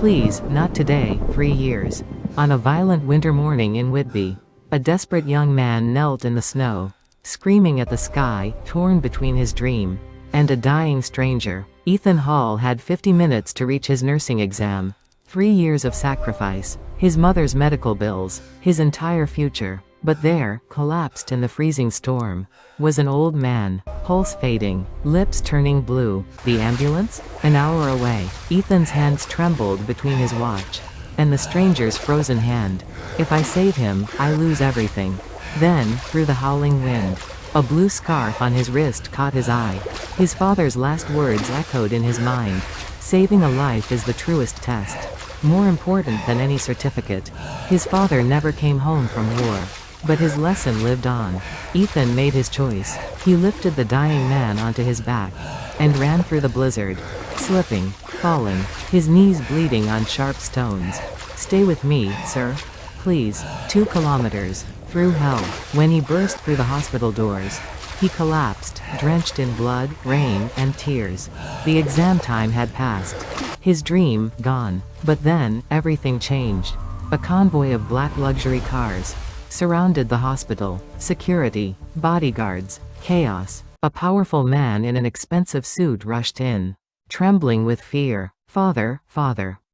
Please, not today. 3 years. On a violent winter morning in Whitby, a desperate young man knelt in the snow, screaming at the sky, torn between his dream and a dying stranger. Ethan Hall had 50 minutes to reach his nursing exam. 3 years of sacrifice, his mother's medical bills, his entire future. But there, collapsed in the freezing storm, was an old man, pulse fading, lips turning blue. The ambulance? An hour away. Ethan's hands trembled between his watch and the stranger's frozen hand. If I save him, I lose everything. Then, through the howling wind, a blue scarf on his wrist caught his eye. His father's last words echoed in his mind. Saving a life is the truest test, more important than any certificate. His father never came home from war, but his lesson lived on. Ethan made his choice. He lifted the dying man onto his back and ran through the blizzard, slipping, falling, his knees bleeding on sharp stones. Stay with me, sir. Please. 2 kilometers. Through hell. When he burst through the hospital doors, he collapsed, drenched in blood, rain, and tears. The exam time had passed. His dream, gone. But then, everything changed. A convoy of black luxury cars surrounded the hospital. Security, bodyguards, chaos. A powerful man in an expensive suit rushed in, trembling with fear. Father.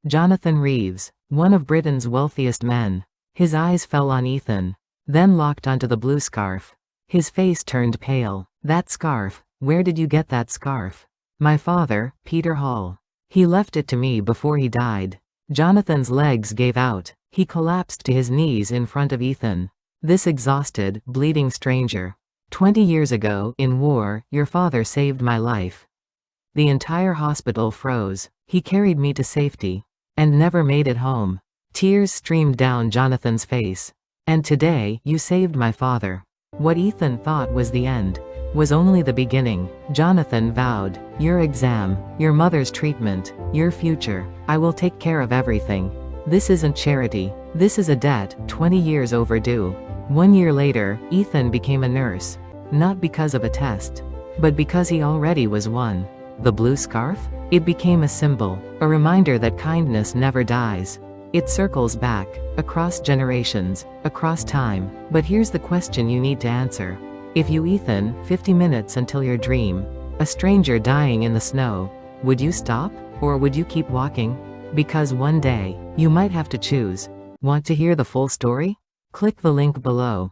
Jonathan Reeves, one of Britain's wealthiest men. His eyes fell on Ethan, then locked onto the blue scarf. His face turned pale. That scarf, where did you get that scarf? My father, Peter Hall. He left it to me before he died. Jonathan's legs gave out. He collapsed to his knees in front of Ethan. This exhausted, bleeding stranger. 20 years ago, in war, your father saved my life. The entire hospital froze. He carried me to safety and never made it home. Tears streamed down Jonathan's face. And today, you saved my father. What Ethan thought was the end was only the beginning. Jonathan vowed, your exam, your mother's treatment, your future, I will take care of everything. This isn't charity. This is a debt, 20 years overdue. 1 year later, Ethan became a nurse. Not because of a test, but because he already was one. The blue scarf? It became a symbol, a reminder that kindness never dies. It circles back, across generations, across time. But here's the question you need to answer. If you, Ethan, 50 minutes until your dream, a stranger dying in the snow, would you stop? Or would you keep walking? Because one day, you might have to choose. Want to hear the full story? Click the link below.